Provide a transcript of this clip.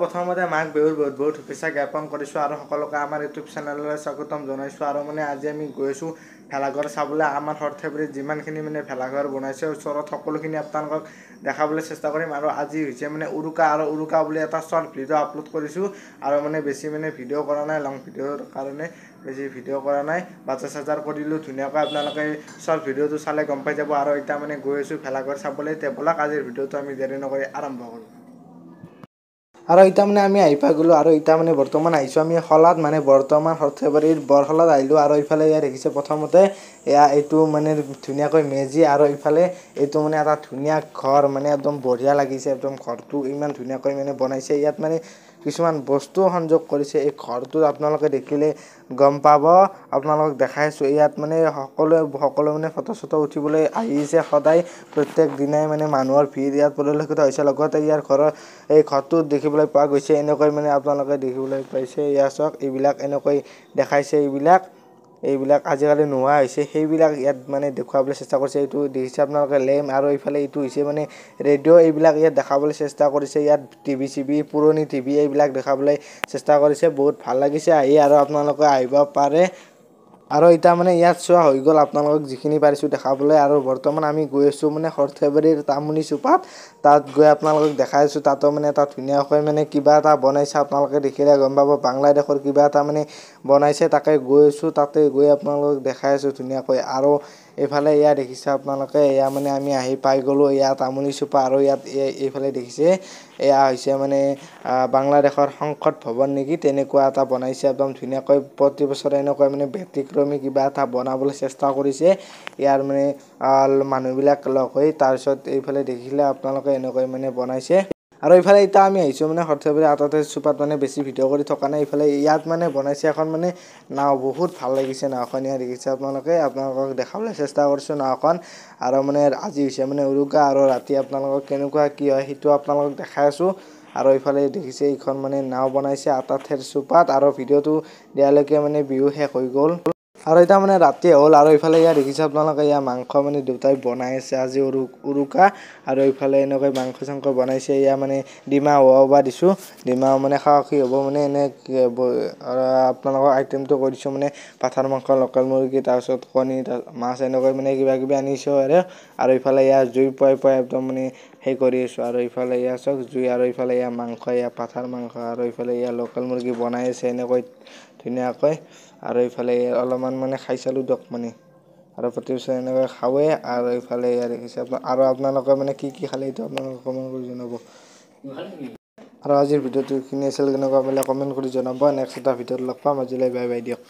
প্ৰথমতে মাঘ বিহুৰ বহুত বহুত শুভেচ্ছা জ্ঞাপন কৰিছোঁ আৰু সকলোকে আমাৰ ইউটিউব চেনেললৈ স্বাগতম জনাইছোঁ। আৰু মানে আজি আমি গৈছোঁ ভেলাঘৰ চাবলৈ। আমাৰ সৰ্থেবাৰীত যিমানখিনি মানে ভেলাঘৰ বনাইছে ওচৰত সকলোখিনি আপোনালোকক দেখাবলৈ চেষ্টা কৰিম। আৰু আজি হৈছে মানে উৰুকা, আৰু উৰুকা বুলি এটা শ্বৰ্ট ভিডিঅ' আপলোড কৰিছোঁ। আৰু মানে বেছি মানে ভিডিঅ' কৰা নাই, লং ভিডিঅ'ৰ কাৰণে বেছি ভিডিঅ' কৰা নাই, বাজাৰ চাজাৰ কৰিলোঁ ধুনীয়াকৈ। আপোনালোকে শ্বৰ্ট ভিডিঅ'টো চালে গম পাই যাব। আৰু এতিয়া মানে গৈ আছোঁ ভেলাঘৰ চাবলৈ। তে ব'লক আজিৰ ভিডিঅ'টো আমি দেৰি নকৰি আৰম্ভ কৰোঁ। আৰু এতিয়া মানে আমি আহি পাই গ'লোঁ। আৰু এতিয়া মানে বৰ্তমান আহিছোঁ আমি শলাত, মানে বৰ্তমান সৰ্থেবাৰীৰ বৰশলাত আহিলোঁ। আৰু ইফালে ইয়াত দেখিছে প্ৰথমতে এইটো মানে ধুনীয়াকৈ মেজি, আৰু ইফালে এইটো মানে এটা ধুনীয়া ঘৰ, মানে একদম বঢ়িয়া লাগিছে। একদম ঘৰটো ইমান ধুনীয়াকৈ মানে বনাইছে। ইয়াত মানে কিছুমান বস্তু সংযোগ কৰিছে। এই ঘৰটো আপোনালোকে দেখিলে গম পাব। আপোনালোকক দেখাইছোঁ ইয়াত মানে সকলোৱে মানে ফটো চটো উঠিবলৈ আহিছে সদায়, প্ৰত্যেক দিনাই মানে মানুহৰ ভিৰ ইয়াত পৰিলক্ষিত হৈছে। লগতে ইয়াৰ এই ঘৰটো দেখিবলৈ পোৱা গৈছে এনেকৈ, মানে আপোনালোকে দেখিবলৈ পাইছে। ইয়াৰ চাওক, এইবিলাক এনেকৈ দেখাইছে। এইবিলাক আজিকালি নোহোৱা হৈছে, সেইবিলাক ইয়াত মানে দেখুৱাবলৈ চেষ্টা কৰিছে। এইটো দেখিছে আপোনালোকে লেম্প, আৰু এইফালে এইটো হৈছে মানে ৰেডিঅ'। এইবিলাক ইয়াত দেখাবলৈ চেষ্টা কৰিছে। ইয়াত টিভি পুৰণি টিভি এইবিলাক দেখাবলৈ চেষ্টা কৰিছে। বহুত ভাল লাগিছে আহি, আৰু আপোনালোকে আহিব পাৰে। আৰু এতিয়া মানে ইয়াত চোৱা হৈ গ'ল, আপোনালোকক যিখিনি পাৰিছোঁ দেখাবলৈ। আৰু বৰ্তমান আমি গৈ আছোঁ মানে সৰ্থেবাৰীৰ তামুলী চুপাত। তাত গৈ আপোনালোকক দেখাই আছোঁ। তাতো মানে এটা ধুনীয়াকৈ মানে কিবা এটা বনাইছে, আপোনালোকে দেখিলে গম পাব। বাংলাদেশৰ কিবা এটা মানে বনাইছে, তাকে গৈ আছোঁ। তাতে গৈ আপোনালোকক দেখাই আছোঁ ধুনীয়াকৈ। আৰু এইফালে এয়া দেখিছে আপোনালোকে, এয়া মানে আমি আহি পাই গ'লোঁ এয়া তামুলী চুপা। আৰু ইয়াত এইফালে দেখিছে এয়া হৈছে মানে বাংলাদেশৰ সংসদ ভৱন নেকি, তেনেকুৱা এটা বনাইছে একদম ধুনীয়াকৈ। প্ৰতি বছৰে এনেকুৱা মানে ব্যতিক্ৰমী কিবা এটা বনাবলৈ চেষ্টা কৰিছে ইয়াৰ মানে মানুহবিলাক লগ হৈ। তাৰপিছত এইফালে দেখিলে আপোনালোকে এনেকৈ মানে বনাইছে। আৰু এইফালে এতিয়া আমি আহিছোঁ মানে সৰ্থেবাৰী আউটাৰ চুপাত, মানে বেছি ভিডিঅ' কৰি থকা নাই। এইফালে ইয়াত মানে বনাইছে এখন মানে নাও, বহুত ভাল লাগিছে নাওখন। ইয়াত দেখিছে আপোনালোকক দেখাবলৈ চেষ্টা কৰিছোঁ নাওখন। আৰু মানে আজি হৈছে মানে উৰুকা, আৰু ৰাতি আপোনালোকক কেনেকুৱা কি হয় সেইটো আপোনালোকক দেখাই আছোঁ। আৰু এইফালে দেখিছে এইখন মানে নাও বনাইছে আটাঠেৰ চুপাত, আৰু ভিডিঅ'টো দিয়ালৈকে মানে বিহু শেষ হৈ গ'ল। আৰু এতিয়া মানে ৰাতি হ'ল। আৰু এইফালে ইয়াত দেখিছে আপোনালোকে মাংস মানে দেউতাই বনাই আছে আজি উৰুকা। আৰু এইফালে এনেকৈ মাংস চাংস বনাইছে। মানে ডিমা হোৱা দিছোঁ, ডিমা মানে সাহসী হ'ব মানে এনে আপোনালোকৰ আইটেমটো কৰি দিছোঁ মানে পাঠাৰ মাংস, লোকেল মুৰ্গী, তাৰপিছত কণী, মাছ এনেকৈ মানে কিবা কিবি আনিছোঁ। আৰু ইফালে ইয়াৰ জুই পুৱাই একদম মানে সেই কৰি আছোঁ। আৰু ইফালে এয়া চাওক জুই, আৰু ইফালে এয়া মাংস, এয়া পাঠাৰ মাংস, আৰু ইফালে এয়া লোকেল মুৰ্গী বনাই আছে এনেকৈ ধুনীয়াকৈ। আৰু ইফালে অলপমান মানে খাই চালোঁ দিয়ক মানে, আৰু প্ৰতি বছৰে এনেকৈ খাওঁৱে। আৰু ইফালে এয়া দেখিছে আৰু আপোনালোকে মানে কি খালে এইটো আপোনালোকে কমেণ্ট কৰি জনাব। আৰু আজিৰ ভিডিঅ'টো এইখিনি আছিল। কেনেকুৱা পালে কমেণ্ট কৰি জনাব। নেক্সট এটা ভিডিঅ'ত লগ পাম। আজিলৈ বাই বাই দিয়ক।